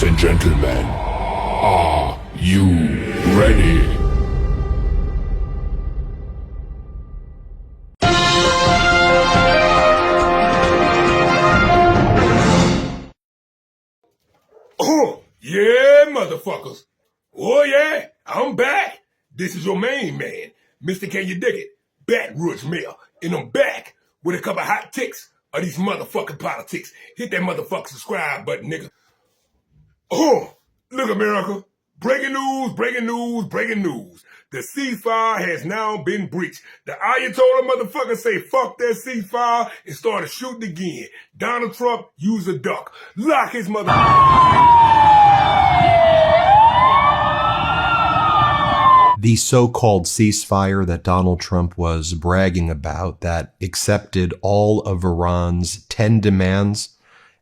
Ladies and gentlemen, are you ready? Oh, yeah, motherfuckers. Oh, yeah, I'm back. This is your main man, Mr. Can You Dig It? Baton Rouge Mayor. And I'm back with a couple hot ticks of these motherfucking politics. Hit that motherfucking subscribe button, nigga. Oh, look, America. Breaking news, breaking news, breaking news. The ceasefire has now been breached. The Ayatollah motherfucker say fuck that ceasefire and started shooting again. Donald Trump used a duck. Lock his mother... The so-called ceasefire that Donald Trump was bragging about that accepted all of Iran's 10 demands,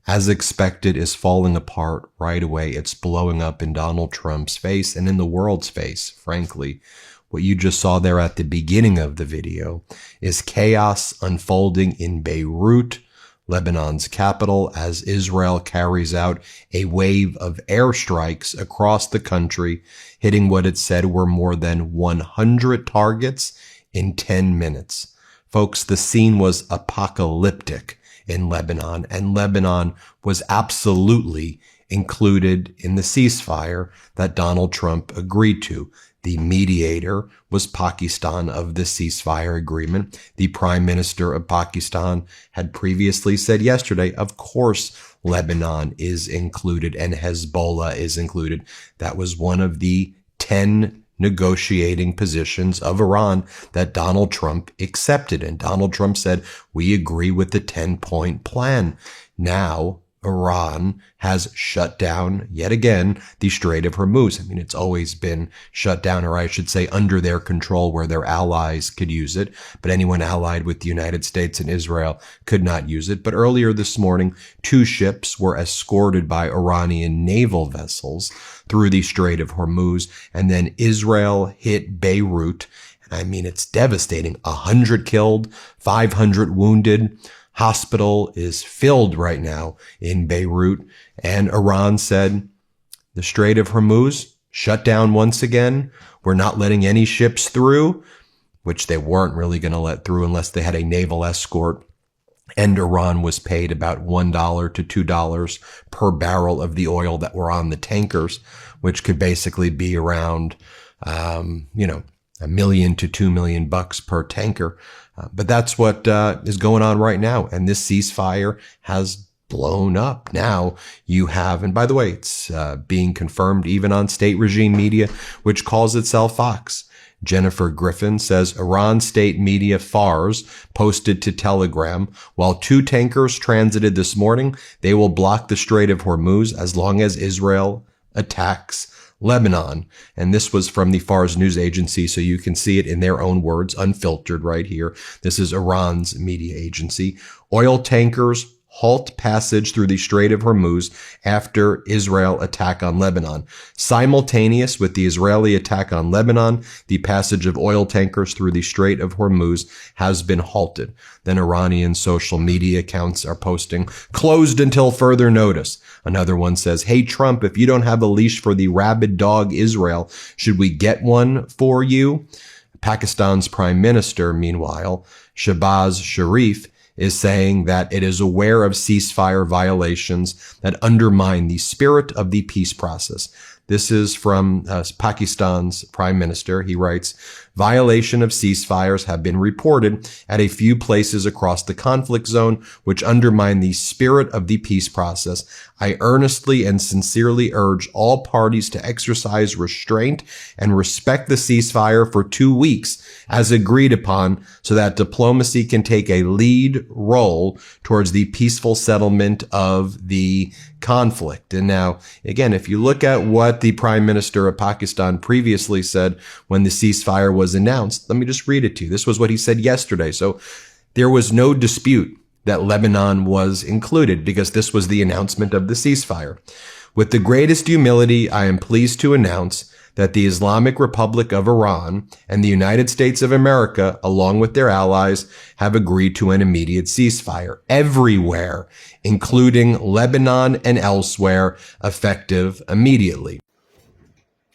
as expected, is falling apart right away. It's blowing up in Donald Trump's face and in the world's face, frankly. What you just saw there at the beginning of the video is chaos unfolding in Beirut, Lebanon's capital, as Israel carries out a wave of airstrikes across the country, hitting what it said were more than 100 targets in 10 minutes. Folks, the scene was apocalyptic in Lebanon, and Lebanon was absolutely included in the ceasefire that Donald Trump agreed to. The mediator was Pakistan of the ceasefire agreement. The Prime Minister of Pakistan had previously said yesterday, of course, Lebanon is included and Hezbollah is included. That was one of the 10 negotiating positions of Iran that Donald Trump accepted. And Donald Trump said, we agree with the 10-point plan. Now, Iran has shut down, yet again, the Strait of Hormuz. I mean, it's always been shut down, or I should say under their control, where their allies could use it. But anyone allied with the United States and Israel could not use it. But earlier this morning, 2 ships were escorted by Iranian naval vessels through the Strait of Hormuz. And then Israel hit Beirut. I mean, it's devastating. 100 killed, 500 wounded. Hospital is filled right now in Beirut, and Iran said the Strait of Hormuz shut down once again. We're not letting any ships through, which they weren't really going to let through unless they had a naval escort. And Iran was paid about $1 to $2 per barrel of the oil that were on the tankers, which could basically be around, $1 million to $2 million per tanker. But that's what is going on right now. And this ceasefire has blown up. Now you have, and by the way, it's being confirmed even on state regime media, which calls itself Fox. Jennifer Griffin says Iran state media Fars posted to Telegram, while 2 tankers transited this morning, they will block the Strait of Hormuz as long as Israel attacks Lebanon. And this was from the Fars news agency, so you can see it in their own words, unfiltered right here. This is Iran's media agency. Oil tankers halt passage through the Strait of Hormuz after Israel attack on Lebanon. Simultaneous with the Israeli attack on Lebanon, the passage of oil tankers through the Strait of Hormuz has been halted. Then Iranian social media accounts are posting, closed until further notice. Another one says, hey, Trump, if you don't have a leash for the rabid dog Israel, should we get one for you? Pakistan's Prime Minister, meanwhile, Shehbaz Sharif, is saying that it is aware of ceasefire violations that undermine the spirit of the peace process. This is from Pakistan's Prime Minister. He writes, violation of ceasefires have been reported at a few places across the conflict zone, which undermine the spirit of the peace process. I earnestly and sincerely urge all parties to exercise restraint and respect the ceasefire for 2 weeks as agreed upon, so that diplomacy can take a lead role towards the peaceful settlement of the conflict. And now, again, if you look at what the Prime Minister of Pakistan previously said when the ceasefire was announced, let me just read it to you. This was what he said yesterday. So there was no dispute that Lebanon was included because this was the announcement of the ceasefire. With the greatest humility, I am pleased to announce that the Islamic Republic of Iran and the United States of America, along with their allies, have agreed to an immediate ceasefire everywhere, including Lebanon and elsewhere, effective immediately.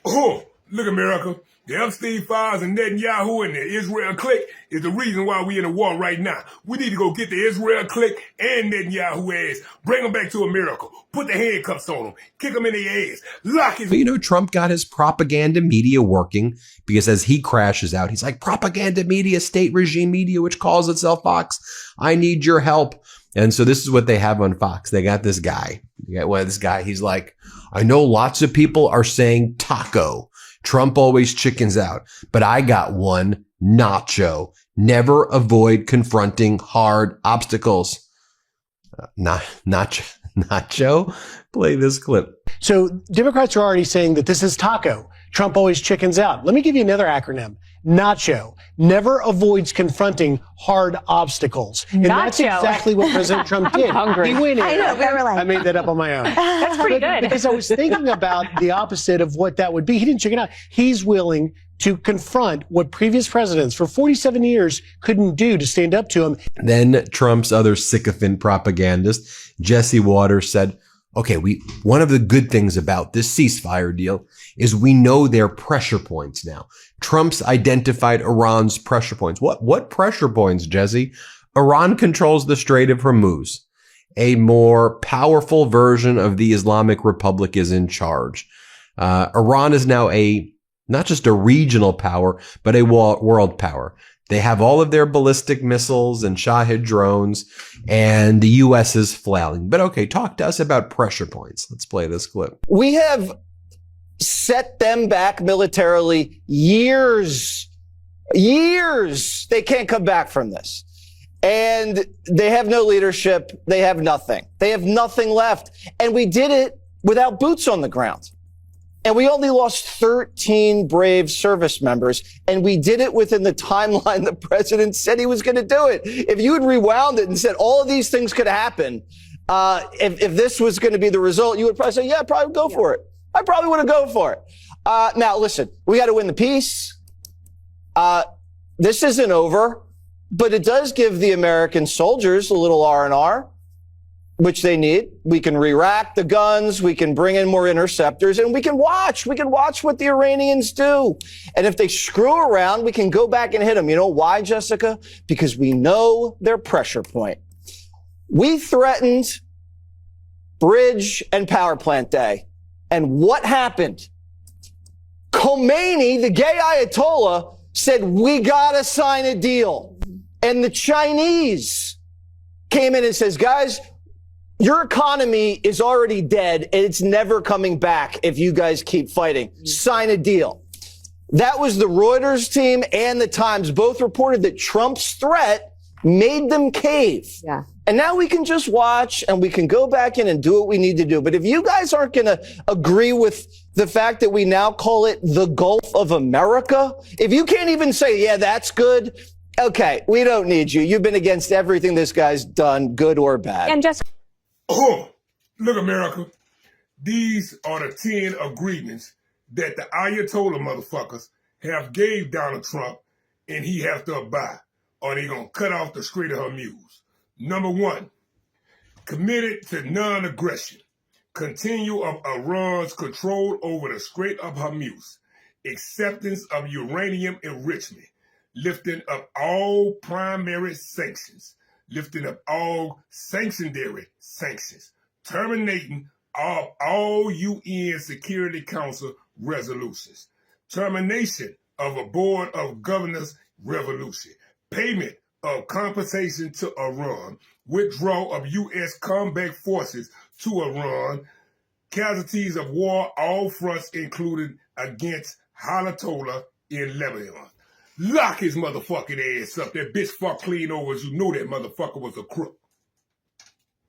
Oh, look, America. The Epstein files and Netanyahu and the Israel clique is the reason why we in a war right now. We need to go get the Israel clique and Netanyahu ass. Bring them back to America. Put the handcuffs on them. Kick them in the ass. Lock his... But, you know, Trump got his propaganda media working because as he crashes out, he's like, propaganda media, state regime media, which calls itself Fox. I need your help. And so this is what they have on Fox. They got this guy. He's like, I know lots of people are saying taco. Trump always chickens out, but I got one, nacho. Never avoid confronting hard obstacles. Nacho? Play this clip. So Democrats are already saying that this is taco. Trump always chickens out. Let me give you another acronym. Nacho. Never avoids confronting hard obstacles. And that's exactly what President Trump did. Hungry. He went in. I know, we were like... I made that up on my own. That's pretty good. Because I was thinking about the opposite of what that would be. He didn't chicken out. He's willing to confront what previous presidents for 47 years couldn't do to stand up to him. Then Trump's other sycophant propagandist, Jesse Waters, said, okay, one of the good things about this ceasefire deal is we know their pressure points now. Trump's identified Iran's pressure points. What pressure points, Jesse? Iran controls the Strait of Hormuz. A more powerful version of the Islamic Republic is in charge. Iran is now not just a regional power, but a world power. They have all of their ballistic missiles and Shahed drones, and the U.S. is flailing. But okay, talk to us about pressure points. Let's play this clip. We have set them back militarily years. They can't come back from this. And they have no leadership. They have nothing. They have nothing left. And we did it without boots on the ground. And we only lost 13 brave service members, and we did it within the timeline the president said he was going to do it. If you had rewound it and said all of these things could happen, if this was going to be the result, you would probably say, yeah, I'd probably go for it. I probably would have go for it. Now, listen, we got to win the peace. This isn't over, but it does give the American soldiers a little R&R, which they need. We can re-rack the guns. We can bring in more interceptors, and we can watch. We can watch what the Iranians do. And if they screw around, we can go back and hit them. You know why, Jessica? Because we know their pressure point. We threatened Bridge and Power Plant Day. And what happened? Khomeini, the gay Ayatollah, said, we gotta sign a deal. And the Chinese came in and says, guys, your economy is already dead and it's never coming back if you guys keep fighting. Sign a deal. That was the Reuters team and the Times both reported that Trump's threat made them cave. Yeah. And now we can just watch and we can go back in and do what we need to do. But if you guys aren't going to agree with the fact that we now call it the Gulf of America, if you can't even say, yeah, that's good. Okay, we don't need you. You've been against everything this guy's done, good or bad. And just... Oh, look, America. These are the 10 agreements that the Ayatollah motherfuckers have gave Donald Trump, and he has to abide, or they gonna cut off the Strait of Hormuz. Number 1, committed to non-aggression, continue of Iran's control over the Strait of Hormuz, acceptance of uranium enrichment, lifting up all primary sanctions, lifting up all secondary sanctions, terminating all UN Security Council resolutions, termination of a Board of Governors resolution, payment of compensation to Iran, withdrawal of U.S. combat forces to Iran, casualties of war, all fronts included against Ayatollah in Lebanon. Lock his motherfucking ass up. That bitch fuck clean over as you know that motherfucker was a crook.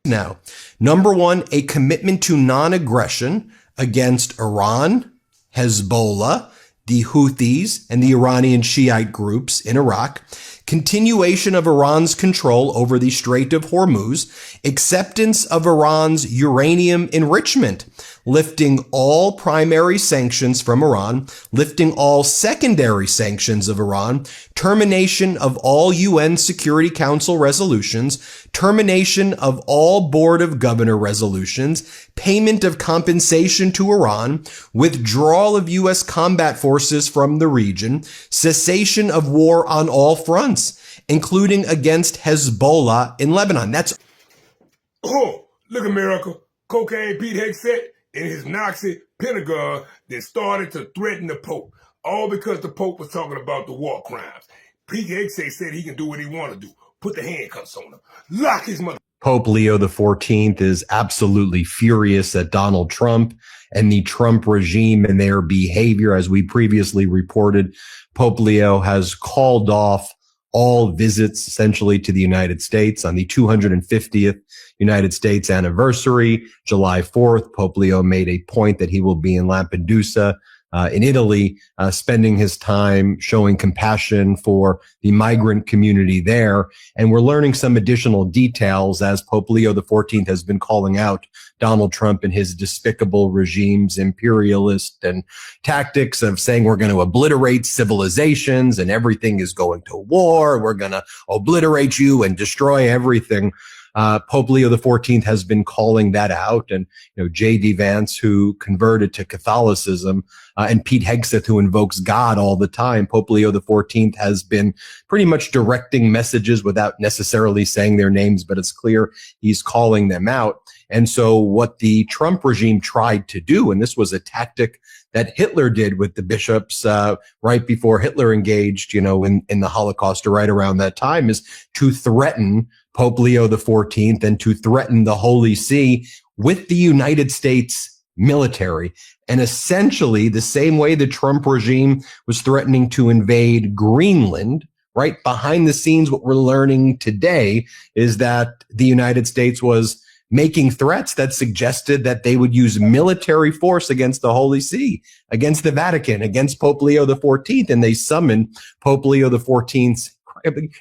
Now, number 1, a commitment to non-aggression against Iran, Hezbollah, the Houthis, and the Iranian Shiite groups in Iraq. continuation of Iran's control over the Strait of Hormuz, acceptance of Iran's uranium enrichment, lifting all primary sanctions from Iran, lifting all secondary sanctions of Iran, termination of all UN Security Council resolutions, termination of all Board of Governor resolutions, payment of compensation to Iran, withdrawal of U.S. combat forces from the region, cessation of war on all fronts, including against Hezbollah in Lebanon. That's Oh, look, America. Cocaine Pete Hegseth and his Nazi Pentagon that started to threaten the Pope, all because the Pope was talking about the war crimes. Pete Hegseth said he can do what he want to do. Put the handcuffs on him. Lock his mother. Pope Leo XIV is absolutely furious at Donald Trump and the Trump regime and their behavior. As we previously reported, Pope Leo has called off all visits essentially to the United States on the 250th United States anniversary. July 4th, Pope Leo made a point that he will be in Lampedusa, in Italy, spending his time showing compassion for the migrant community there. And we're learning some additional details as Pope Leo XIV has been calling out Donald Trump and his despicable regime's imperialist and tactics of saying we're going to obliterate civilizations and everything is going to war. We're going to obliterate you and destroy everything. Pope Leo XIV has been calling that out. And, J.D. Vance, who converted to Catholicism, and Pete Hegseth, who invokes God all the time, Pope Leo XIV has been pretty much directing messages without necessarily saying their names, but it's clear he's calling them out. And so what the Trump regime tried to do, and this was a tactic that Hitler did with the bishops right before Hitler engaged, in the Holocaust or right around that time, is to threaten Pope Leo XIV and to threaten the Holy See with the United States military. And essentially the same way the Trump regime was threatening to invade Greenland, right behind the scenes, what we're learning today is that the United States was making threats that suggested that they would use military force against the Holy See, against the Vatican, against Pope Leo XIV. And they summoned Pope Leo XIV's,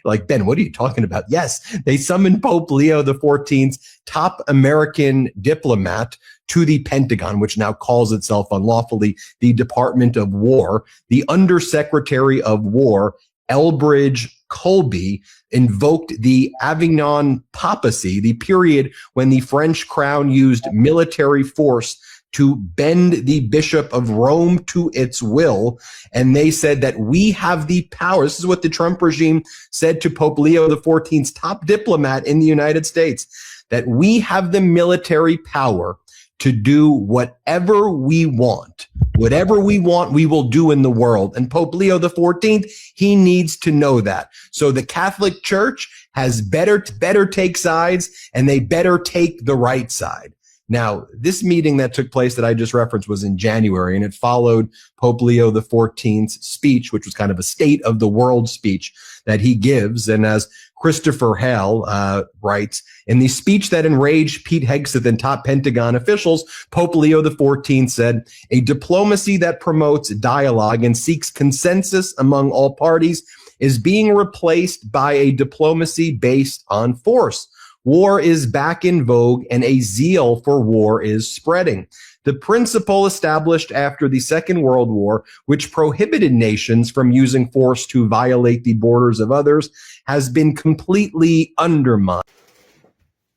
like, Ben, what are you talking about? Yes, they summoned Pope Leo XIV's top American diplomat to the Pentagon, which now calls itself unlawfully the Department of War. The Undersecretary of War, Elbridge Colby, invoked the Avignon Papacy, the period when the French crown used military force to bend the Bishop of Rome to its will. And they said that we have the power. This is what the Trump regime said to Pope Leo XIV's top diplomat in the United States, that we have the military power to do whatever we want. Whatever we want, we will do in the world. And Pope Leo XIV, he needs to know that. So the Catholic Church has better take sides, and they better take the right side. Now, this meeting that took place that I just referenced was in January, and it followed Pope Leo XIV's speech, which was kind of a state of the world speech that he gives. And as Christopher Hale writes, in the speech that enraged Pete Hegseth and top Pentagon officials, Pope Leo XIV said, a diplomacy that promotes dialogue and seeks consensus among all parties is being replaced by a diplomacy based on force. War is back in vogue and a zeal for war is spreading. The principle established after the Second World War, which prohibited nations from using force to violate the borders of others, has been completely undermined.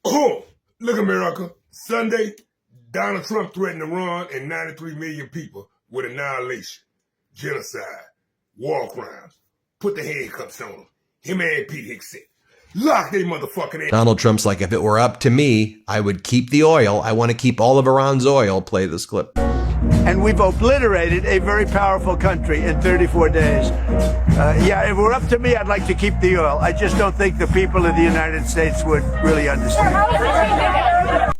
Oh, look, America. Sunday, Donald Trump threatened Iran and 93 million people with annihilation, genocide, war crimes. Put the handcuffs on him. Him and Pete Hegseth. Lock they motherfucking ass. Donald Trump's like, if it were up to me, I would keep the oil. I want to keep all of Iran's oil. Play this clip. And we've obliterated a very powerful country in 34 days. Yeah, if it were up to me, I'd like to keep the oil. I just don't think the people of the United States would really understand.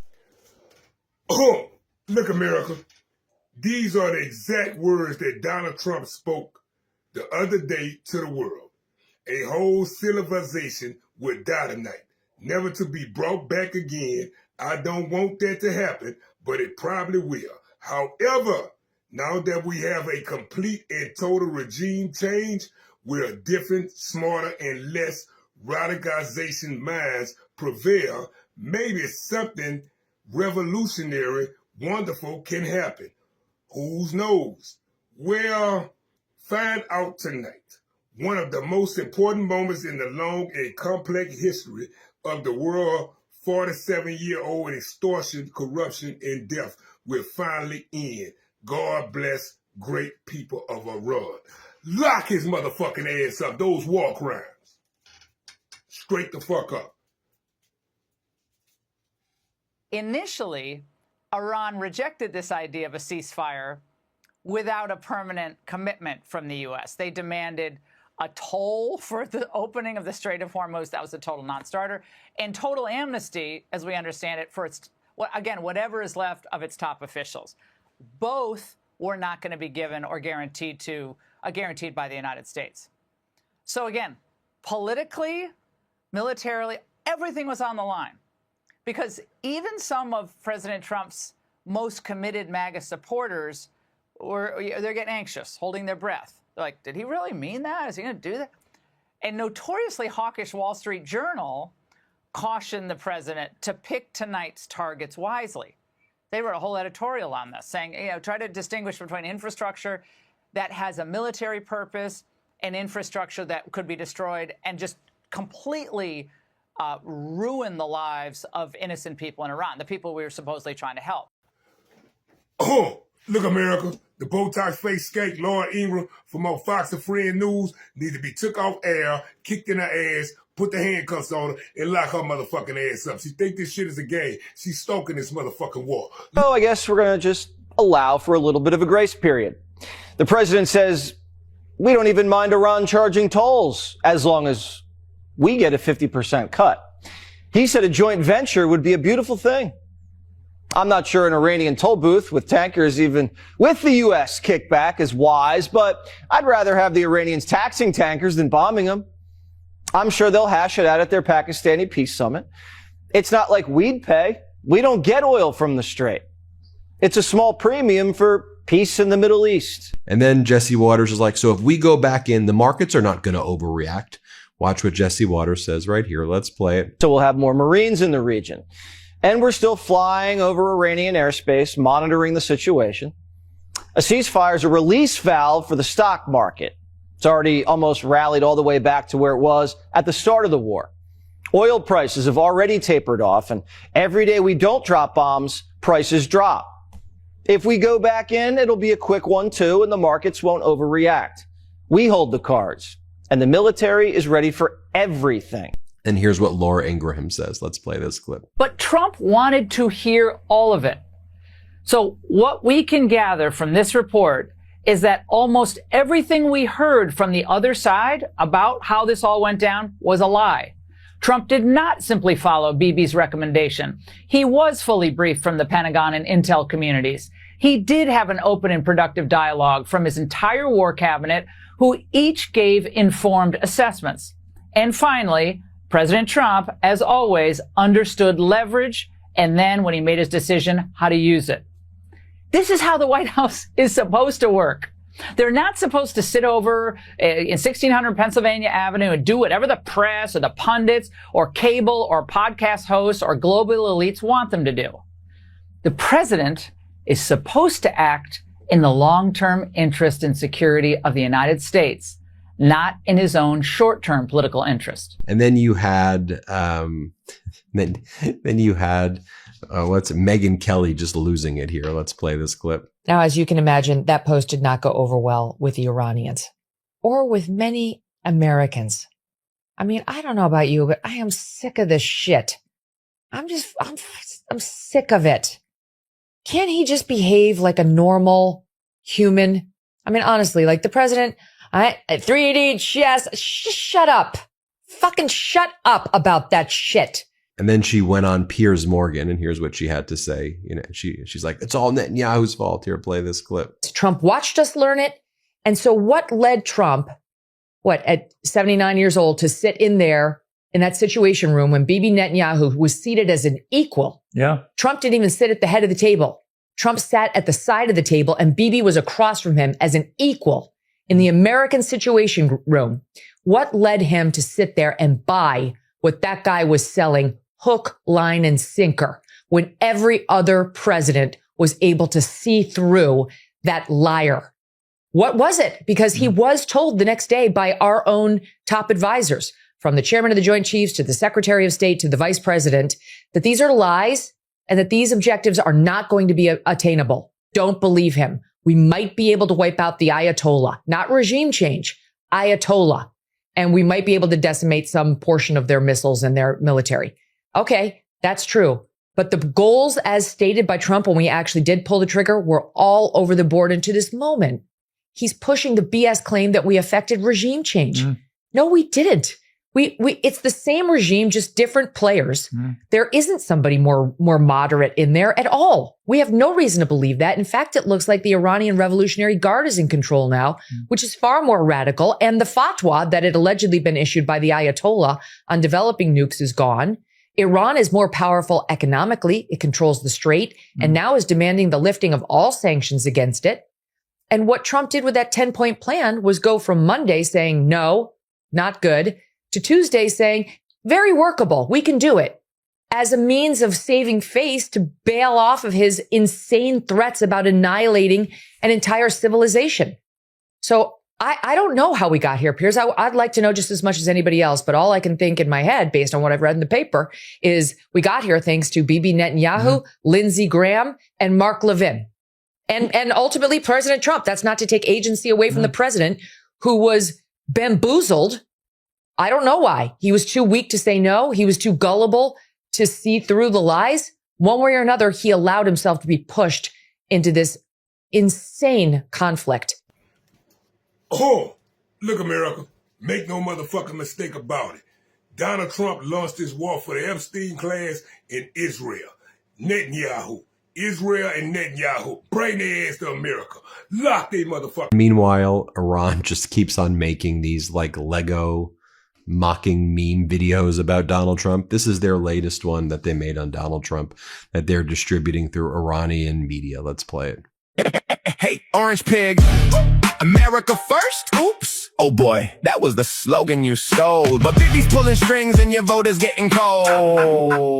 Oh, look, America. These are the exact words that Donald Trump spoke the other day to the world. A whole civilization would die tonight, never to be brought back again. I don't want that to happen, but it probably will. However, now that we have a complete and total regime change, where different, smarter, and less radicalization minds prevail, maybe something revolutionary, wonderful can happen. Who knows? Well, find out tonight. One of the most important moments in the long and complex history of the world, 47-year-old extortion, corruption, and death will finally end. God bless great people of Iran. Lock his motherfucking ass up. Those war crimes. Straight the fuck up. Initially, Iran rejected this idea of a ceasefire without a permanent commitment from the U.S. They demanded a toll for the opening of the Strait of Hormuz. That was a total non-starter. And total amnesty, as we understand it, for its, again, whatever is left of its top officials. Both were not going to be given or guaranteed by the United States. So again, politically, militarily, everything was on the line. Because even some of President Trump's most committed MAGA supporters they're getting anxious, holding their breath. They're like, did he really mean that? Is he going to do that? And notoriously hawkish Wall Street Journal cautioned the president to pick tonight's targets wisely. They wrote a whole editorial on this, saying, try to distinguish between infrastructure that has a military purpose and infrastructure that could be destroyed and just completely ruin the lives of innocent people in Iran, the people we were supposedly trying to help. Oh, look, America. The Botox face skank Lauren Ingram from our Fox and Friend News need to be took off air, kicked in her ass, put the handcuffs on her, and lock her motherfucking ass up. She think this shit is a game. She's stoking this motherfucking war. So I guess we're going to just allow for a little bit of a grace period. The president says, we don't even mind Iran charging tolls as long as we get a 50% cut. He said a joint venture would be a beautiful thing. I'm not sure an Iranian toll booth with tankers, even with the U.S. kickback, is wise, but I'd rather have the Iranians taxing tankers than bombing them. I'm sure they'll hash it out at their Pakistani peace summit. It's not like we'd pay. We don't get oil from the Strait. It's a small premium for peace in the Middle East. And then Jesse Waters is like, so if we go back in, the markets are not going to overreact. Watch what Jesse Waters says right here. Let's play it. So we'll have more Marines in the region. And we're still flying over Iranian airspace, monitoring the situation. A ceasefire is a release valve for the stock market. It's already almost rallied all the way back to where it was at the start of the war. Oil prices have already tapered off, and every day we don't drop bombs, prices drop. If we go back in, it'll be a quick one too, and the markets won't overreact. We hold the cards, and the military is ready for everything. And here's what Laura Ingraham says. Let's play this clip. But Trump wanted to hear all of it. So what we can gather from this report is that almost everything we heard from the other side about how this all went down was a lie. Trump did not simply follow Bibi's recommendation. He was fully briefed from the Pentagon and intel communities. He did have an open and productive dialogue from his entire war cabinet, who each gave informed assessments. And finally, President Trump, as always, understood leverage and then, when he made his decision, how to use it. This is how the White House is supposed to work. They're not supposed to sit over in 1600 Pennsylvania Avenue and do whatever the press or the pundits or cable or podcast hosts or global elites want them to do. The president is supposed to act in the long-term interest and security of the United States, not in his own short-term political interest. And then you had, Megyn Kelly just losing it here. Let's play this clip. Now, as you can imagine, that post did not go over well with the Iranians or with many Americans. I mean, I don't know about you, but I am sick of this shit. I'm sick of it. Can't he just behave like a normal human? I mean, honestly, like the president, 388, yes, shut up. Fucking shut up about that shit. And then she went on Piers Morgan, and here's what she had to say. You know, she's like, it's all Netanyahu's fault. Here, play this clip. Trump watched us learn it. And so what led Trump, at 79 years old, to sit in there in that Situation Room when Bibi Netanyahu was seated as an equal? Yeah. Trump didn't even sit at the head of the table. Trump sat at the side of the table, and Bibi was across from him as an equal. in the American Situation Room, what led him to sit there and buy what that guy was selling hook, line, and sinker when every other president was able to see through that liar? What was it? Because he was told the next day by our own top advisors, from the chairman of the Joint Chiefs to the Secretary of State to the vice president, that these are lies and that these objectives are not going to be attainable. Don't believe him. We might be able to wipe out the Ayatollah, not regime change, Ayatollah. And we might be able to decimate some portion of their missiles and their military. Okay, that's true. But the goals as stated by Trump when we actually did pull the trigger were all over the board. And to this moment, he's pushing the BS claim that we affected regime change. No, we didn't. It's the same regime, just different players. There isn't somebody more moderate in there at all. We have no reason to believe that. In fact, it looks like the Iranian Revolutionary Guard is in control now, which is far more radical. And the fatwa that had allegedly been issued by the Ayatollah on developing nukes is gone. Iran is more powerful economically. It controls the strait and now is demanding the lifting of all sanctions against it. And what Trump did with that 10-point plan was go from Monday saying, no, not good, to Tuesday saying, very workable, we can do it, as a means of saving face to bail off of his insane threats about annihilating an entire civilization. So I don't know how we got here, Piers. I'd like to know just as much as anybody else, but all I can think in my head, based on what I've read in the paper, is we got here thanks to Bibi Netanyahu, Lindsey Graham, and Mark Levin. And ultimately President Trump. That's not to take agency away from the president, who was bamboozled. I don't know why. He was too weak to say no. He was too gullible to see through the lies. One way or another, he allowed himself to be pushed into this insane conflict. Oh, look, America, make no motherfucking mistake about it. Donald Trump launched his war for the Epstein class in Israel. Israel and Netanyahu, bring their ass to America. Lock they motherfucker. Meanwhile, Iran just keeps on making these like Lego mocking meme videos about Donald Trump. This is their latest one that they made on Donald Trump that they're distributing through Iranian media. Let's play it. Hey, Orange Pig, America first? Oops. Oh boy, that was the slogan you stole. But Bibi's pulling strings and your vote is getting cold.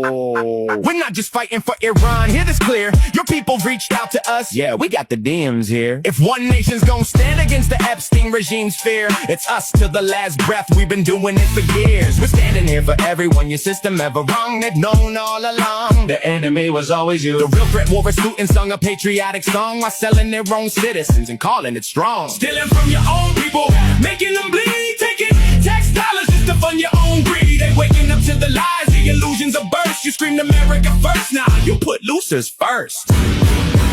We're not just fighting for Iran, hear this clear. Your people reached out to us. Yeah, we got the DMs here. If one nation's gonna stand against the Epstein regime's fear, it's us till the last breath. We've been doing it for years. We're standing here for everyone your system ever wronged. They've known all along the enemy was always you. The real threat war Rasputin sung a patriotic song while selling their own citizens and calling it strong. Stealing from your own people, making them bleed, taking tax dollars just to fund your own greed. They waking up to the lies, the illusions of burst. You screamed America first, now you put losers first.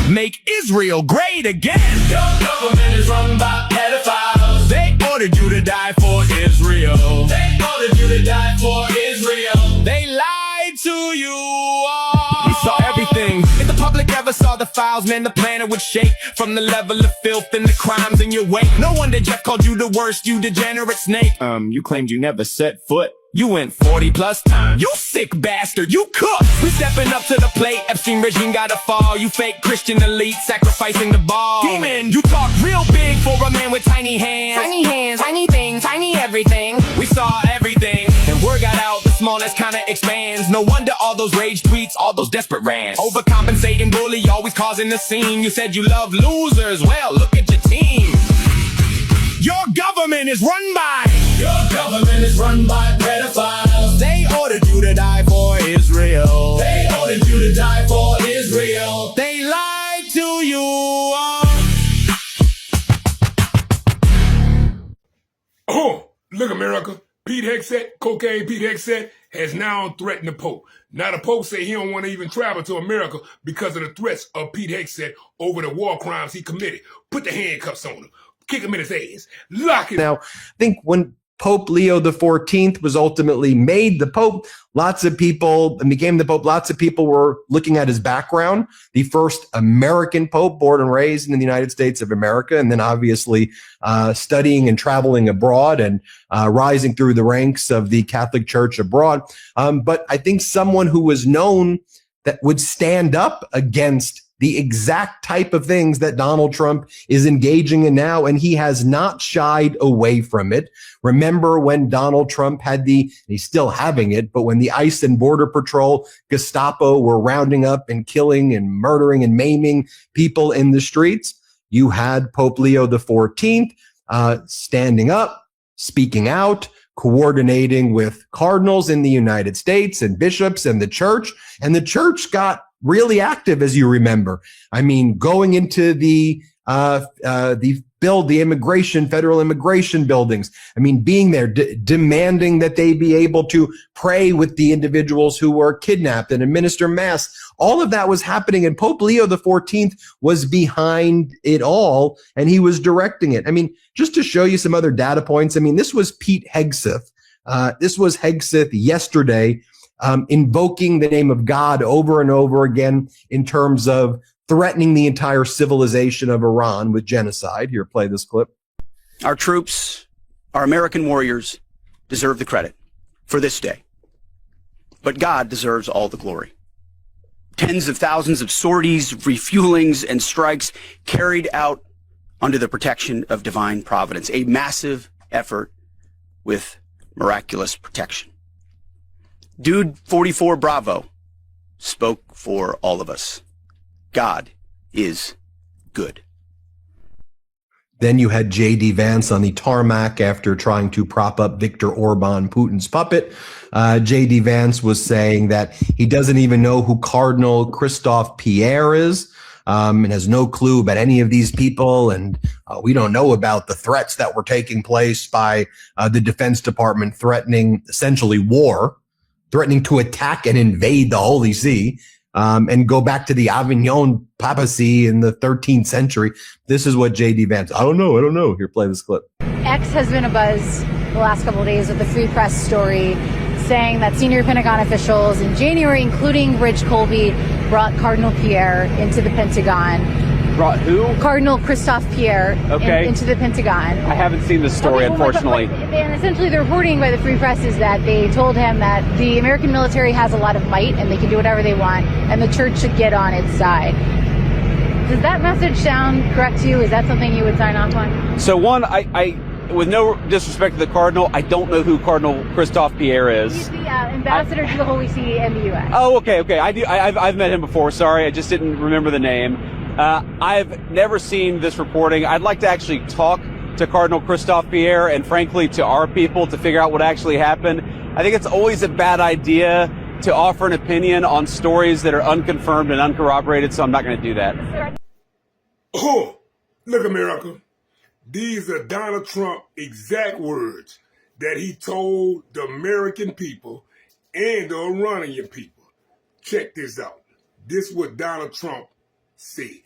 Make Israel great again. Your government is run by pedophiles. They ordered you to die for Israel. They ordered you to die for Israel. They lied to you all. We saw everything. If the public ever saw the files, man, the planet would shake from the level of filth and the crimes in your wake. No wonder Jeff called you the worst, you degenerate snake. You claimed you never set foot. You went 40 plus times. You sick bastard, you cook. We stepping up to the plate. Epstein regime gotta fall. You fake Christian elite sacrificing the ball. Demon, you talk real big for a man with tiny hands. Tiny hands, tiny things, tiny everything. We saw everything, and word got out. The smallness kinda expands. No wonder all those rage tweets, all those desperate rants. Overcompensating bully, always causing the scene. You said you love losers. Well, look at your team. Your government is run by. Your government is run by pedophiles. They ordered you to die for Israel. They ordered you to die for Israel. They lied to you all. Oh, look, America. Pete Hegseth, cocaine Pete Hegseth, has now threatened the Pope. Now the Pope said he don't want to even travel to America because of the threats of Pete Hegseth over the war crimes he committed. Put the handcuffs on him. Kick him in his ass. Lock it. Now, I think when Pope Leo XIV was ultimately made the Pope, lots of people, and became the Pope, lots of people were looking at his background, the first American Pope born and raised in the United States of America, and then obviously studying and traveling abroad and rising through the ranks of the Catholic Church abroad. But I think someone who was known that would stand up against the exact type of things that Donald Trump is engaging in now, and he has not shied away from it. Remember when Donald Trump had he's still having it, but when the ICE and Border Patrol, Gestapo were rounding up and killing and murdering and maiming people in the streets, you had Pope Leo XIV standing up, speaking out, coordinating with cardinals in the United States and bishops and the church got really active, as you remember. I mean, going into the federal immigration buildings. I mean, being there, demanding that they be able to pray with the individuals who were kidnapped and administer mass. All of that was happening, and Pope Leo XIV was behind it all, and he was directing it. I mean, just to show you some other data points, I mean, this was Pete Hegseth. This was Hegseth yesterday, invoking the name of God over and over again in terms of threatening the entire civilization of Iran with genocide. Here, play this clip. Our troops, our American warriors, deserve the credit for this day. But God deserves all the glory. Tens of thousands of sorties, refuelings, and strikes carried out under the protection of divine providence. A massive effort with miraculous protection. Dude 44 Bravo spoke for all of us. God is good. Then you had J.D. Vance on the tarmac after trying to prop up Viktor Orban, Putin's puppet. J.D. Vance was saying that he doesn't even know who Cardinal Christophe Pierre is, and has no clue about any of these people. And we don't know about the threats that were taking place by the Defense Department threatening essentially war, threatening to attack and invade the Holy See. And go back to the Avignon papacy in the 13th century. This is what J.D. Vance, I don't know. Here, play this clip. X has been abuzz the last couple of days with the Free Press story saying that senior Pentagon officials in January, including Rich Colby, brought Cardinal Pierre into the Pentagon. Brought who? Cardinal Christophe Pierre into the Pentagon. I haven't seen this story, unfortunately. And essentially the reporting by the Free Press is that they told him that the American military has a lot of might and they can do whatever they want, and the church should get on its side. Does that message sound correct to you? Is that something you would sign off on? So one, I with no disrespect to the Cardinal, I don't know who Cardinal Christophe Pierre is. He's the ambassador to the Holy See and the U.S. Oh, okay. I do. I've met him before. Sorry, I just didn't remember the name. I've never seen this reporting. I'd like to actually talk to Cardinal Christophe Pierre and frankly to our people to figure out what actually happened. I think it's always a bad idea to offer an opinion on stories that are unconfirmed and uncorroborated, so I'm not going to do that. Oh, look, America. These are Donald Trump exact words that he told the American people and the Iranian people. Check this out. This is what Donald Trump said.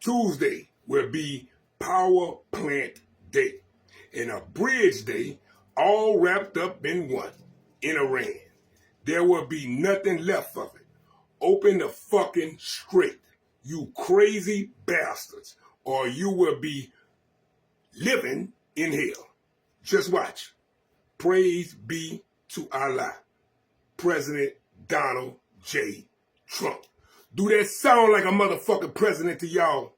Tuesday will be Power Plant Day and a bridge day, all wrapped up in one, in Iran. There will be nothing left of it. Open the fucking strait, you crazy bastards, or you will be living in hell. Just watch. Praise be to Allah. President Donald J. Trump. Do that sound like a motherfucking president to y'all?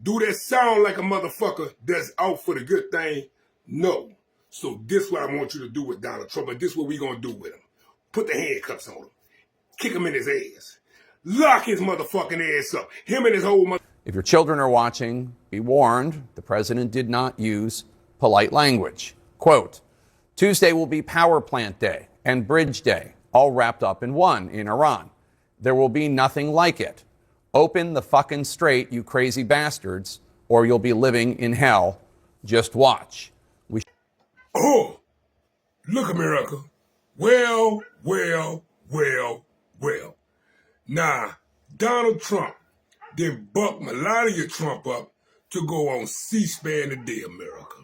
Do that sound like a motherfucker that's out for the good thing? No. So this is what I want you to do with Donald Trump, and this is what we're going to do with him. Put the handcuffs on him. Kick him in his ass. Lock his motherfucking ass up. Him and his whole mother... If your children are watching, be warned, the president did not use polite language. Quote, Tuesday will be Power Plant Day and Bridge Day, all wrapped up in one in Iran. There will be nothing like it. Open the fucking strait, you crazy bastards, or you'll be living in hell. Just watch. Oh, look, America. Well. Nah, Donald Trump then bucked Melania Trump up to go on C-SPAN today, America,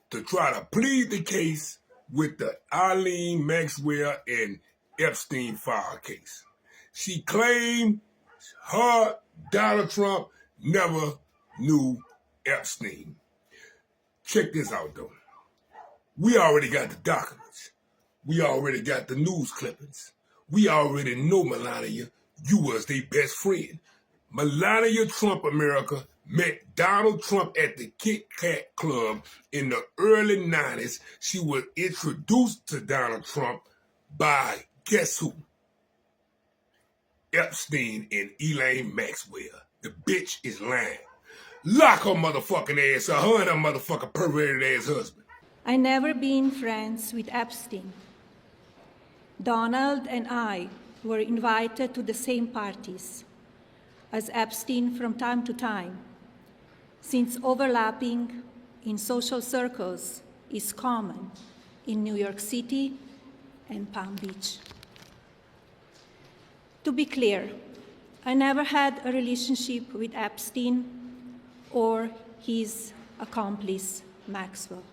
to try to plead the case with the Eileen Maxwell and Epstein file case. She claimed Donald Trump never knew Epstein. Check this out, though. We already got the documents. We already got the news clippings. We already know, Melania, you was their best friend. Melania Trump, America, met Donald Trump at the Kit Kat Club in the early 90s. She was introduced to Donald Trump by, guess who? Epstein and Elaine Maxwell. The bitch is lying. Lock her motherfucking ass up, her and her motherfucking perverted ass husband. I never been friends with Epstein. Donald and I were invited to the same parties as Epstein from time to time, since overlapping in social circles is common in New York City and Palm Beach. To be clear, I never had a relationship with Epstein or his accomplice, Maxwell.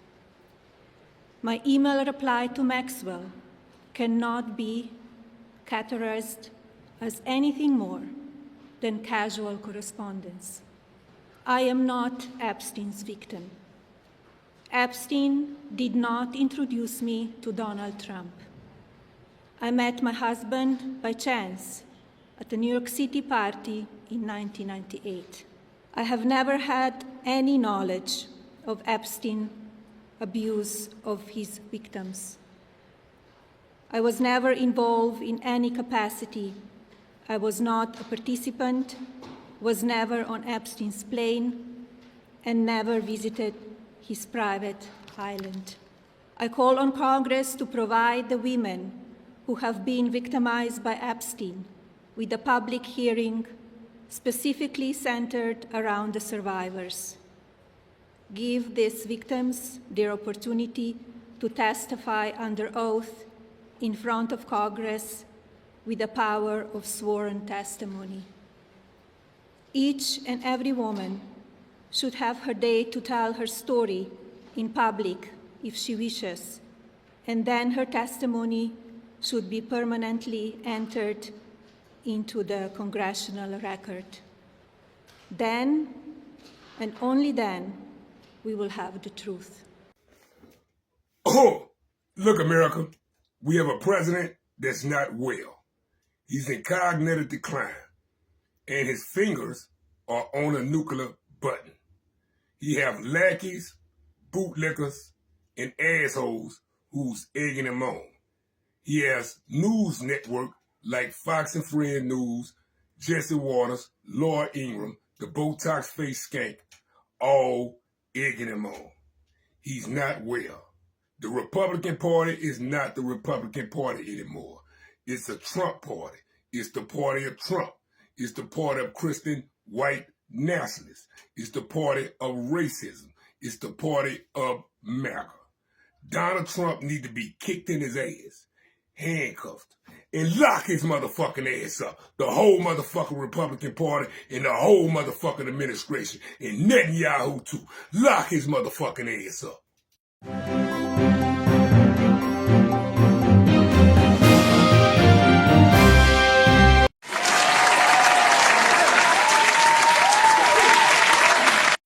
My email reply to Maxwell cannot be categorized as anything more than casual correspondence. I am not Epstein's victim. Epstein did not introduce me to Donald Trump. I met my husband by chance at a New York City party in 1998. I have never had any knowledge of Epstein's abuse of his victims. I was never involved in any capacity. I was not a participant, was never on Epstein's plane, and never visited his private island. I call on Congress to provide the women who have been victimized by Epstein with a public hearing specifically centered around the survivors. Give these victims their opportunity to testify under oath in front of Congress with the power of sworn testimony. Each and every woman should have her day to tell her story in public if she wishes, and then her testimony should be permanently entered into the congressional record. Then, and only then, we will have the truth. Oh, look, America, we have a president that's not well. He's in cognitive decline, and his fingers are on a nuclear button. He have lackeys, bootlickers, and assholes who's egging him on. He has news network like Fox and Friend News, Jesse Waters, Laura Ingraham, the Botox face skank, all egging him on. He's not well. The Republican Party is not the Republican Party anymore. It's a Trump party. It's the party of Trump. It's the party of Christian white nationalists. It's the party of racism. It's the party of America. Donald Trump need to be kicked in his ass, handcuffed, and lock his motherfucking ass up. The whole motherfucking Republican Party and the whole motherfucking administration. And Netanyahu too. Lock his motherfucking ass up.